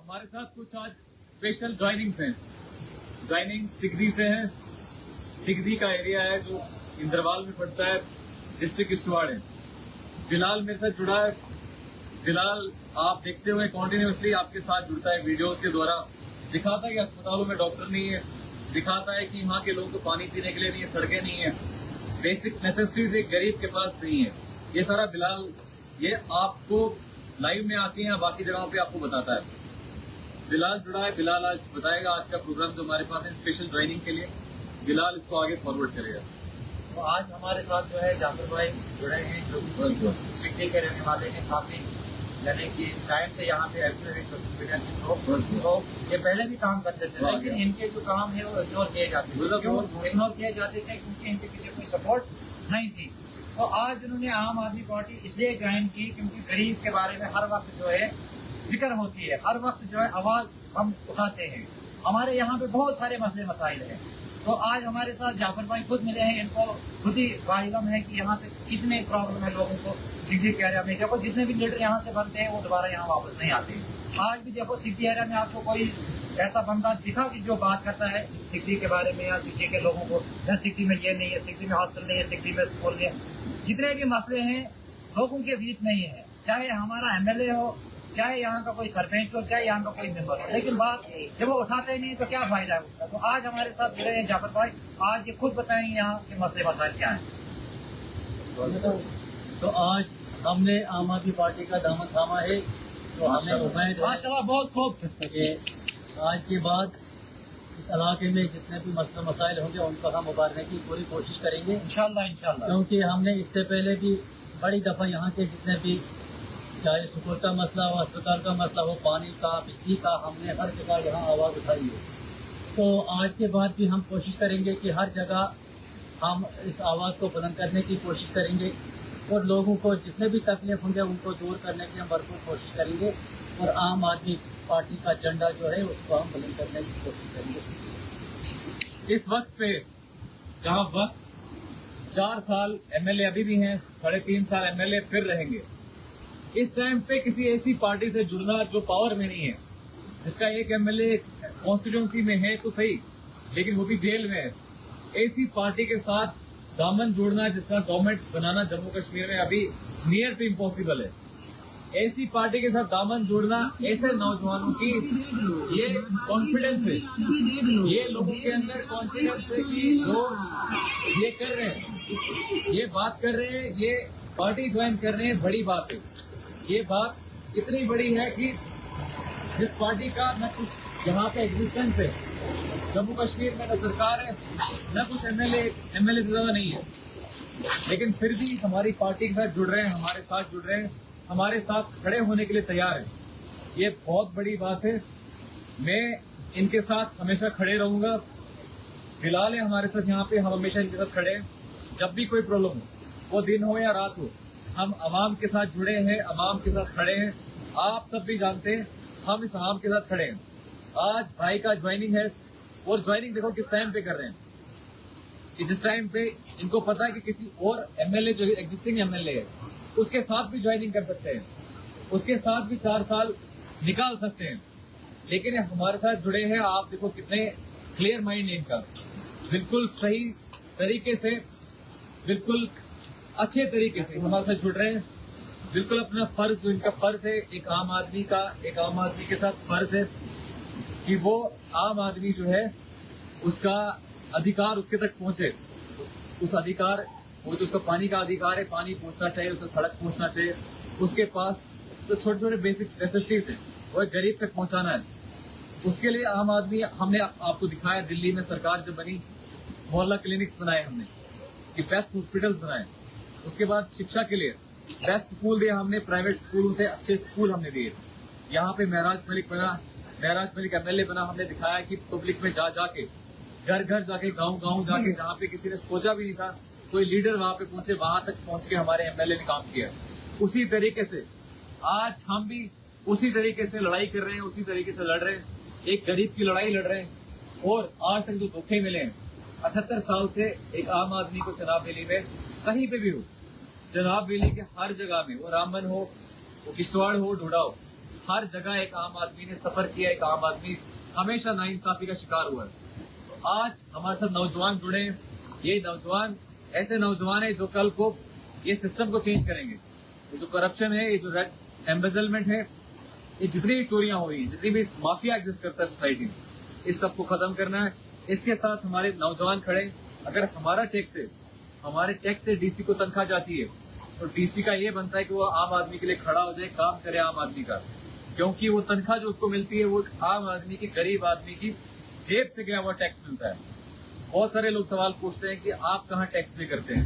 हमारे साथ कुछ आज स्पेशल ज्वाइनिंग्स हैं। ज्वाइनिंग सिगरी से है। सिगरी का एरिया है जो इंद्रवाल में पड़ता है, डिस्ट्रिक्ट किश्तवाड़ है। बिलाल मेरे साथ जुड़ा है। बिलाल आप देखते हुए कॉन्टिन्यूसली आपके साथ जुड़ता है वीडियोस के द्वारा। दिखाता है कि अस्पतालों में डॉक्टर नहीं है, दिखाता है कि वहाँ के लोगों को पानी पीने के लिए नहीं है, सड़कें नहीं है, बेसिक नेसेसिटीज एक गरीब के पास नहीं है। ये सारा बिलाल ये आपको लाइव में आके या बाकी जगहों पे आपको बताता है। बिलाल जुड़ा है। बिलाल आज बताएगा आज का प्रोग्राम जो हमारे पास है स्पेशल ज्वाइनिंग के लिए। बिलाल इसको आगे फॉरवर्ड करेगा। तो आज हमारे साथ जो है जाफर भाई जुड़े हैं जो सिटी के रहने वाले हैं। काफी यानी कि टाइम से यहाँ पे एक्टिव है सोशल मीडिया के। तो ये पहले भी काम करते थे, लेकिन इनके जो काम है वो इग्नोर किए जाते थे। क्यों इग्नोर किए जाते थे? क्योंकि इनके पीछे कोई सपोर्ट नहीं थी। तो आज उन्होंने आम आदमी पार्टी इसलिए ज्वाइन की क्योंकि गरीब के बारे में हर वक्त जो है जिक्र होती है, हर वक्त जो है आवाज हम उठाते हैं। हमारे यहाँ पे बहुत सारे मसले मसाइल हैं। तो आज हमारे साथ जाफर भाई खुद मिले हैं। इनको खुद ही वाहिलम है कि यहाँ पे कितने प्रॉब्लम है लोगों को सिटी के एरिया में। देखो जितने भी लीडर यहाँ से बनते हैं वो दोबारा यहाँ वापस नहीं आते। आज भी देखो सिटी एरिया में आपको कोई ऐसा बंदा दिखा कि जो बात करता है सिटी के बारे में या सिटी के लोगों को, या सिटी में ये नहीं है, सिटी में हॉस्टल नहीं है, सिटी में स्कूल नहीं है। जितने भी मसले हैं लोगों के बीच में ही है, चाहे हमारा एमएलए हो, चाहे यहाँ का कोई सरपंच हो, चाहे यहाँ का कोई मेंबर हो, लेकिन बात जब वो उठाते ही नहीं तो क्या फायदा है उसका। तो आज हमारे साथ जुड़े हैं जाफर भाई। आज ये खुद बताएंगे यहाँ के मसले मसाइल क्या है। तो आज हमने आम आदमी पार्टी का दामन थामा है। तो हमें उम्मीद माशाल्लाह बहुत खूब कि आज के बाद इस इलाके में जितने भी मसले मसाइल होंगे उनको हम उबारने की पूरी कोशिश करेंगे इंशाल्लाह। क्योंकि हमने इससे पहले भी बड़ी दफा यहाँ के जितने भी चाहे स्कूल का मसला हो, अस्पताल का मसला हो, पानी का, बिजली का, हमने हर जगह यहाँ आवाज़ उठाई है। तो आज के बाद भी हम कोशिश करेंगे कि हर जगह हम इस आवाज़ को बुलंद करने की कोशिश करेंगे और लोगों को जितने भी तकलीफ होंगे उनको दूर करने की हम भरपूर कोशिश करेंगे और आम आदमी पार्टी का झंडा जो है उसको हम बुलंद करने की कोशिश करेंगे। इस वक्त पे जहाँ वक्त 4 साल एमएलए अभी भी हैं, 3.5 साल एमएलए फिर रहेंगे। इस टाइम पे किसी ऐसी पार्टी से जुड़ना जो पावर में नहीं है, जिसका एक एमएलए कॉन्स्टिट्यूंसी में है तो सही, लेकिन वो भी जेल में है, ऐसी पार्टी के साथ दामन जोड़ना जिसका गवर्नमेंट बनाना जम्मू कश्मीर में अभी नियर टू इम्पॉसिबल है। ऐसी पार्टी के साथ दामन जोड़ना ऐसे नौजवानों की ये कॉन्फिडेंस है, ये लोगों के अंदर कॉन्फिडेंस है कि लोग ये कर रहे हैं, ये बात कर रहे हैं, ये पार्टी ज्वाइन कर रहे हैं, बड़ी बात है। ये बात इतनी बड़ी है कि जिस पार्टी का न कुछ यहाँ पे एग्जिस्टेंस है जम्मू कश्मीर में, न सरकार है, न कुछ एमएलए से ज्यादा नहीं है, लेकिन फिर भी हमारी पार्टी के साथ जुड़ रहे हैं, हमारे साथ जुड़ रहे हैं, हमारे साथ खड़े होने के लिए तैयार है। ये बहुत बड़ी बात है। मैं इनके साथ हमेशा खड़े रहूंगा। बिलाल है हमारे साथ यहाँ पे, हम हमेशा इनके साथ खड़े हैं। जब भी कोई प्रॉब्लम हो, वो दिन हो या रात हो, हम अवाम के साथ जुड़े हैं, अवाम के साथ खड़े हैं। आप सब भी जानते हैं हम इस अवाम के साथ खड़े हैं। आज भाई का ज्वाइनिंग है और ज्वाइनिंग देखो किस टाइम पे कर रहे हैं कि जिस टाइम पे इनको पता है कि किसी और एमएलए जो एग्जिस्टिंग एमएलए है उसके साथ भी ज्वाइनिंग कर सकते हैं, उसके साथ भी 4 साल निकाल सकते हैं, लेकिन हमारे साथ जुड़े हैं। आप देखो कितने क्लियर माइंड है इनका, बिल्कुल सही तरीके से, बिल्कुल अच्छे तरीके से हमारे साथ जुड़ रहे हैं। बिल्कुल अपना फर्ज, जो इनका फर्ज है एक आम आदमी का, एक आम आदमी के साथ फर्ज है कि वो आम आदमी जो है उसका अधिकार उसके तक पहुंचे। उस अधिकार, वो जो उसका पानी का अधिकार है, पानी पहुंचना चाहिए, उसे सड़क पहुंचना चाहिए, उसके पास तो छोटे छोटे बेसिक नेसेसिटीज है वो गरीब तक पहुंचाना है। उसके लिए आम आदमी, हमने आपको दिखाया दिल्ली में सरकार जब बनी, मोहल्ला क्लिनिक्स बनाए हमने, कि बेस्ट हॉस्पिटल्स बनाए। उसके बाद शिक्षा के लिए बेस्ट स्कूल दिए हमने, प्राइवेट स्कूलों से अच्छे स्कूल हमने दिए। यहाँ पे महराज मलिक बना, महराज मलिक एमएलए बना। हमने दिखाया कि पब्लिक में जा जाके, घर घर जाके, गांव गांव जाके, जहाँ पे किसी ने सोचा भी नहीं था कोई लीडर वहां पे पहुंचे, वहां तक पहुंच के हमारे एमएलए ने काम किया। उसी तरीके से आज हम भी उसी तरीके से लड़ाई कर रहे हैं, उसी तरीके से लड़ रहे हैं, एक गरीब की लड़ाई लड़ रहे हैं। और आज तक जो धोखे मिले हैं 78 साल से एक आम आदमी को चुनाव वैली में कहीं पे भी हो, चुनाव वैली के हर जगह में, वो रामबन हो, वो किश्तवाड़ हो, डोडा हो, हर जगह एक आम आदमी ने सफर किया, एक आम आदमी हमेशा नाइंसाफी का शिकार हुआ है। तो आज हमारे साथ नौजवान जुड़े हैं। ये नौजवान ऐसे नौजवान है जो कल को ये सिस्टम को चेंज करेंगे। ये जो करप्शन है, ये जो रेड एम्बेजलमेंट है, ये जितनी भी चोरियां हो रही हैं, जितनी भी माफिया एग्जिस्ट करता है सोसाइटी में, इस सबको खत्म करना है। इसके साथ हमारे नौजवान खड़े। अगर हमारे टैक्स से डीसी को तनख्वाह जाती है तो डीसी का ये बनता है कि वो आम आदमी के लिए खड़ा हो जाए, काम करे आम आदमी का, क्योंकि वो तनख्वाह जो उसको मिलती है वो आम आदमी की, गरीब आदमी की जेब से गया हुआ टैक्स मिलता है। बहुत सारे लोग सवाल पूछते हैं कि आप कहाँ टैक्स पे करते हैं।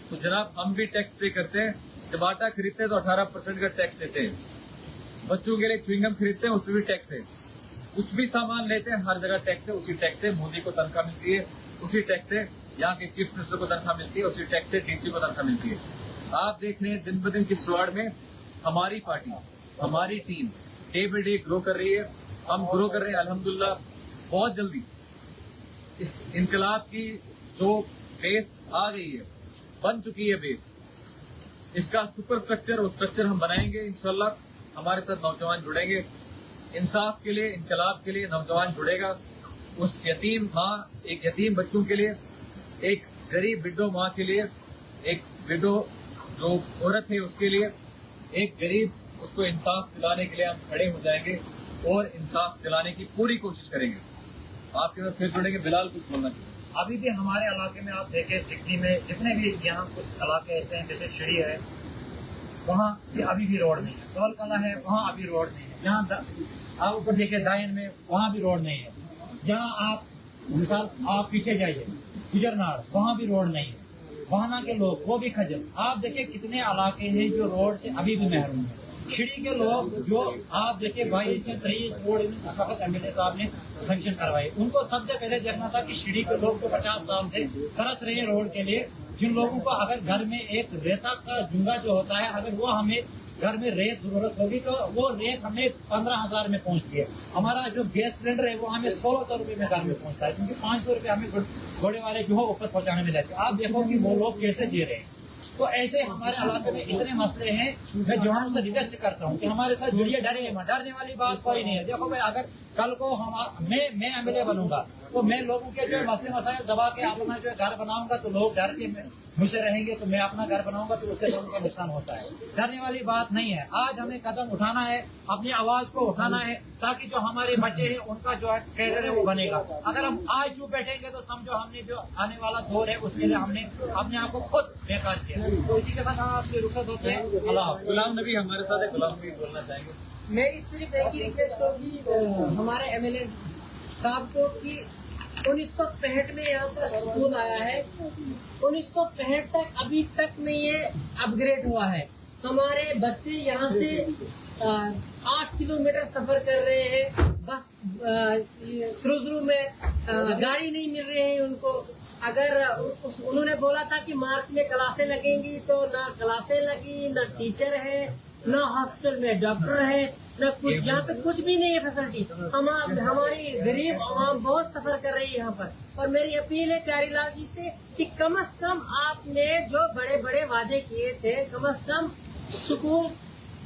तो जनाब, हम भी टैक्स पे करते हैं। जब आटा खरीदते हैं तो 18% का टैक्स देते हैं। बच्चों के लिए च्युइंगम खरीदते हैं, उसमें भी टैक्स है। कुछ भी सामान लेते हैं, हर जगह टैक्स है। उसी टैक्स से मोदी को तनख्वाह मिलती है, उसी टैक्स से यहाँ के चीफ मिनिस्टर को तनख्वाह मिलती है, उसी टैक्स से डीसी को तनख्वाह मिलती है। आप देख रहे हैं दिन ब दिन किश्तवाड़ में हमारी पार्टी, हमारी team day by day grow कर रही है। हम ग्रो कर रहे हैं अल्हम्दुलिल्लाह। बहुत जल्दी इस इनकलाब की जो बेस आ गई है, बन चुकी है बेस, इसका सुपर स्ट्रक्चर और स्ट्रक्चर हम बनाएंगे इंशाल्लाह। हमारे साथ नौजवान जुड़ेंगे। इंसाफ के लिए, इनकलाब के लिए नौजवान जुड़ेगा। उस यतीम माँ, एक यतीम बच्चों के लिए, एक गरीब विडो माँ के लिए, एक विडो जो औरत है उसके लिए, एक गरीब, उसको इंसाफ दिलाने के लिए हम खड़े हो जाएंगे और इंसाफ दिलाने की पूरी कोशिश करेंगे। आपके साथ फिर जुड़ेंगे। बिलाल, कुछ बोलना चाहिए? अभी भी हमारे इलाके में आप देखें, सिकटी में जितने भी यहाँ कुछ इलाके ऐसे हैं, जैसे शिड़ी है, वहाँ भी अभी भी रोड नहीं है। दौल कला है, वहाँ अभी रोड नहीं है। यहाँ आप ऊपर देखिए दायन में, वहाँ भी रोड नहीं है। यहाँ आप मिसाल आप पीछे जाइए गुजरनाड़, वहाँ भी रोड नहीं है। वहाना के लोग वो भी खजल। आप देखिए कितने इलाके हैं जो रोड से अभी भी महरूम है। शिड़ी के लोग जो आप देखिए 22 से 23 रोड इस वक्त एमएलए साहब ने सैंक्शन करवाए। उनको सबसे पहले देखना था कि शिड़ी के लोग जो 50 साल से तरस रहे हैं रोड के लिए, जिन लोगों को अगर घर में एक रेता का जुंगा जो होता है, अगर वो हमें घर में रेत जरूरत होगी तो वो रेत हमें 15,000 में पहुंचती है। हमारा जो गैस सिलेंडर है वो हमें 1600 रुपए में घर में पहुंचता है, क्योंकि 500 रुपए हमें घोड़े वाले जो है ऊपर पहुंचाने में लेते हैं। आप देखो कि वो लोग कैसे जी रहे हैं। तो ऐसे हमारे इलाके में इतने मसले हैं। मैं जवानों से रिक्वेस्ट करता हूँ कि हमारे साथ जुड़िए, डरे मत। डरने वाली बात कोई नहीं है। देखो भाई, अगर कल को मैं एमएलए बनूंगा तो मैं लोगों के जो मसले मसाइल दबा के अपना जो घर बनाऊंगा, तो लोग डर के मुझसे रहेंगे। तो मैं अपना घर बनाऊंगा तो उससे लोगों का नुकसान होता है। डरने वाली बात नहीं है। आज हमें कदम उठाना है, अपनी आवाज को उठाना है, ताकि जो हमारे बच्चे हैं उनका जो कैरियर है वो बनेगा। अगर हम आज चुप बैठेंगे तो समझो हमने जो आने वाला दौर है उसके लिए हमने अपने आप को खुद बेकार किया। तो इसी के साथ हम आपसे रुखसत होते हैं। अल्लाह। गुलाम नबी हमारे साथ है। गुलाम नबी बोलना चाहेंगे? मेरी सिर्फ एक ही रिक्वेस्ट होगी हमारे एमएलए साहब को कि 1965 में यहाँ पर स्कूल आया है, 1965 तक अभी तक नहीं है अपग्रेड हुआ है। हमारे बच्चे यहाँ से 8 किलोमीटर सफर कर रहे हैं। बस क्रूज रूम में गाड़ी नहीं मिल रही है उनको। अगर उन्होंने बोला था कि मार्च में क्लासें लगेंगी, तो ना क्लासें लगी, ना टीचर है, ना हॉस्पिटल में डॉक्टर है, ना कुछ। यहाँ पे कुछ भी नहीं है फैसिलिटी। हमारी गरीब आवाम बहुत सफर कर रही है यहाँ पर। और मेरी अपील है प्यारीलाल जी से कि कम से कम आपने जो बड़े बड़े वादे किए थे, कम से कम स्कूल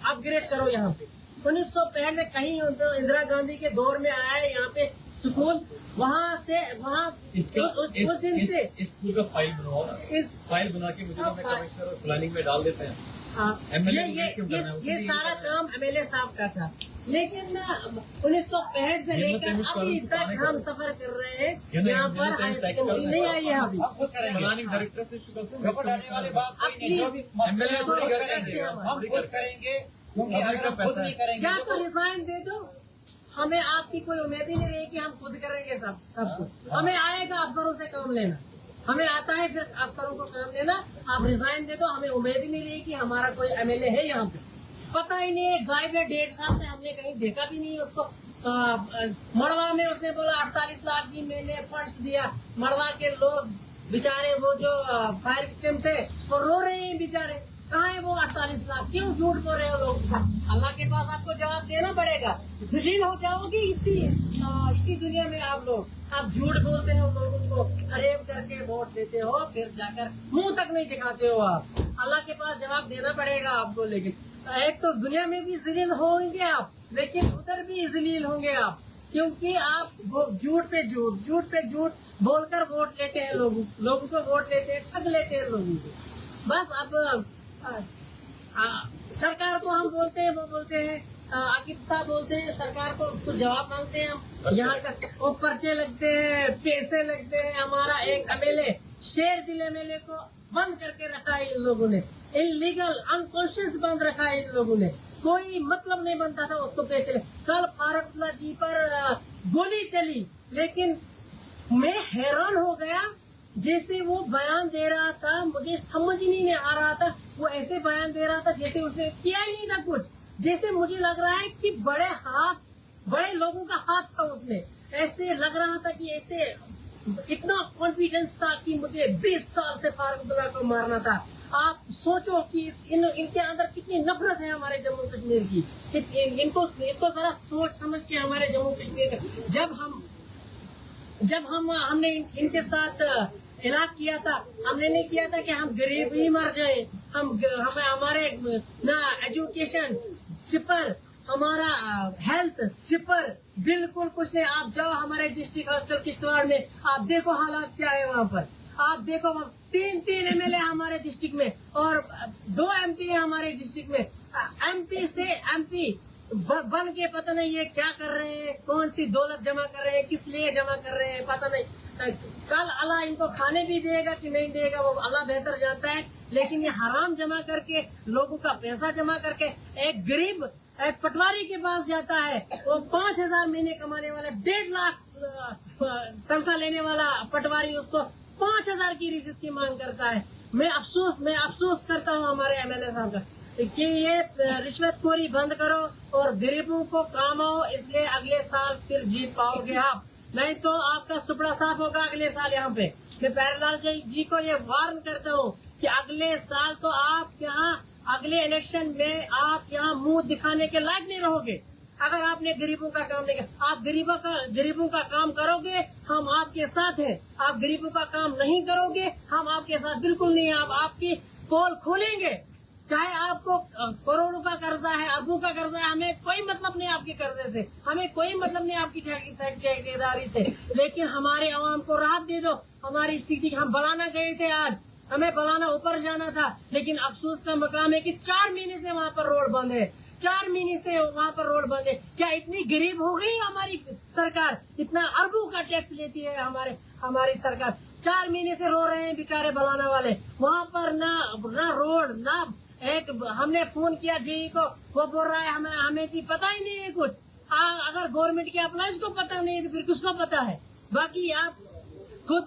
अपग्रेड करो यहाँ पे। 1965 में कहीं इंदिरा गांधी के दौर में आया है यहाँ पे स्कूल, वहाँ से वहाँ उस दिन से इस स्कूल का फाइल बनवाओ ना। इस फाइल बना के मुझे कमिश्नर और प्लानिंग में डाल देते हैं। ये सारा काम एमएलए साहब का था, लेकिन 1965 से लेकर अभी तक हम सफर कर रहे हैं। यहाँ पर हाई सेकेंडरी नहीं आई है अभी। प्लानिंग डायरेक्टर से डरने वाली बात कोई नहीं। जो भी मसले हैं हम खुद करेंगे, क्योंकि अगर हम खुद नहीं करेंगे या तो रिजाइन दे दो। हमें आपकी कोई उम्मीद ही नहीं रही कि हम खुद करेंगे सब कुछ। हमें आएगा अफसरों से काम लेना, हमें आता है फिर अफसरों को काम लेना। आप रिजाइन दे दो। हमें उम्मीद ही नहीं रही कि हमारा कोई एमएलए है यहाँ पे। पता ही नहीं है, गायब है 1.5 साल से, हमने कहीं देखा भी नहीं उसको। मड़वा में उसने बोला 48 लाख जी मैंने फंड्स दिया। मड़वा के लोग बेचारे, वो जो फायर विक्टिम थे, वो रो रहे हैं बेचारे। कहाँ है वो 48 लाख? क्यों झूठ बोल रहे हो लोग? अल्लाह के पास आपको जवाब देना पड़ेगा। जलील हो जाओगे इसी दुनिया में आप लोग। आप झूठ बोलते हो, लोगों को फरेब करके वोट देते हो, फिर जाकर मुंह तक नहीं दिखाते हो आप। अल्लाह के पास जवाब देना पड़ेगा आपको। लेकिन एक तो दुनिया में भी जलील होंगे आप, लेकिन उधर भी जलील होंगे आप, क्योंकि आप झूठ पे झूठ बोलकर वोट लेते हैं, लोगों को वोट लेते हैं, ठग लेते हैं लोगों को। बस अब सरकार को हम बोलते हैं, वो बोलते हैं, आकिब साहब बोलते हैं, सरकार को कुछ जवाब मांगते हैं हम, यहाँ का वो पर्चे लगते हैं, पैसे लगते हैं। हमारा एक एमएलए शेर दिल एमएलए को बंद करके रखा है इन लोगों ने, इलीगल अनकॉन्शियस बंद रखा है इन लोगों ने, कोई मतलब नहीं बनता था उसको पैसे ले। कल फारूकउल्लाह जी पर गोली चली, लेकिन मैं हैरान हो गया, जैसे वो बयान दे रहा था, मुझे समझ नहीं आ रहा था, वो ऐसे बयान दे रहा था जैसे उसने किया ही नहीं था कुछ, जैसे मुझे लग रहा है कि बड़े लोगों का हाथ था उसमें, ऐसे लग रहा था कि ऐसे इतना कॉन्फिडेंस था कि मुझे 20 साल से फारूकउल्लाह को मारना था। आप सोचो कि इनके अंदर कितनी नफरत है हमारे जम्मू कश्मीर की, इनको जरा सोच समझ के हमारे जम्मू कश्मीर जब हमने इनके साथ इलाज किया था, हमने नहीं किया था कि हम गरीब ही मर जाए, हमारे ना एजुकेशन सिपर, हमारा हेल्थ सिपर, बिल्कुल कुछ नहीं। आप जाओ हमारे डिस्ट्रिक्ट हॉस्पिटल किश्तवाड़ में, आप देखो हालात क्या है वहाँ पर, आप देखो 3 एमएलए हमारे डिस्ट्रिक्ट में और 2 एमपी है हमारे डिस्ट्रिक्ट में। एमपी से एमपी बन के पता नहीं ये क्या कर रहे हैं, कौन सी दौलत जमा कर रहे हैं, किस लिए जमा कर रहे हैं पता नहीं। कल अल्लाह इनको खाने भी देगा कि नहीं देगा वो अल्लाह बेहतर जानता है, लेकिन ये हराम जमा करके, लोगों का पैसा जमा करके, एक गरीब एक पटवारी के पास जाता है, वो 5,000 महीने कमाने वाला 1.5 लाख तनख्वाह लेने वाला पटवारी उसको 5,000 की रिश्वत की मांग करता है। मैं अफसोस करता हूँ हमारे एमएलए साहब का कि ये रिश्वतखोरी बंद करो और गरीबों को काम आओ, इसलिए अगले साल फिर जीत पाओगे आप, नहीं तो आपका सुपड़ा साफ होगा अगले साल यहाँ पे। मैं प्यारेलाल जी को ये वार्न करता हूँ कि अगले साल तो आप यहाँ अगले इलेक्शन में आप यहाँ मुंह दिखाने के लायक नहीं रहोगे अगर आपने गरीबों का काम नहीं किया। आप गरीबों का काम करोगे, हम आपके साथ हैं। आप गरीबों का काम नहीं करोगे, हम आपके साथ बिल्कुल नहीं है। आप आपकी पोल खोलेंगे, चाहे आपको करोड़ों का कर्जा है, अरबों का कर्जा है, हमें कोई मतलब नहीं आपके कर्जे से, हमें कोई मतलब नहीं आपकी ठेकेदारी से, लेकिन हमारे आवाम को राहत दे दो। हमारी सिटी हम बलाना गए थे, आज हमें बलाना ऊपर जाना था, लेकिन अफसोस का मकाम है कि 4 महीने से वहाँ पर रोड बंद है, 4 महीने से वहाँ पर रोड बंद है। क्या इतनी गरीब हो गई हमारी सरकार? इतना अरबों का टैक्स लेती है हमारी सरकार। 4 महीने से रो रहे हैं बेचारे बलाना वाले, वहाँ पर ना रोड ना एक। हमने फोन किया जेई को, वो बोल रहा है हमें जी पता ही नहीं है कुछ। अगर गवर्नमेंट के एम्प्लॉइज को पता नहीं है तो फिर किसको पता है? बाकी आप खुद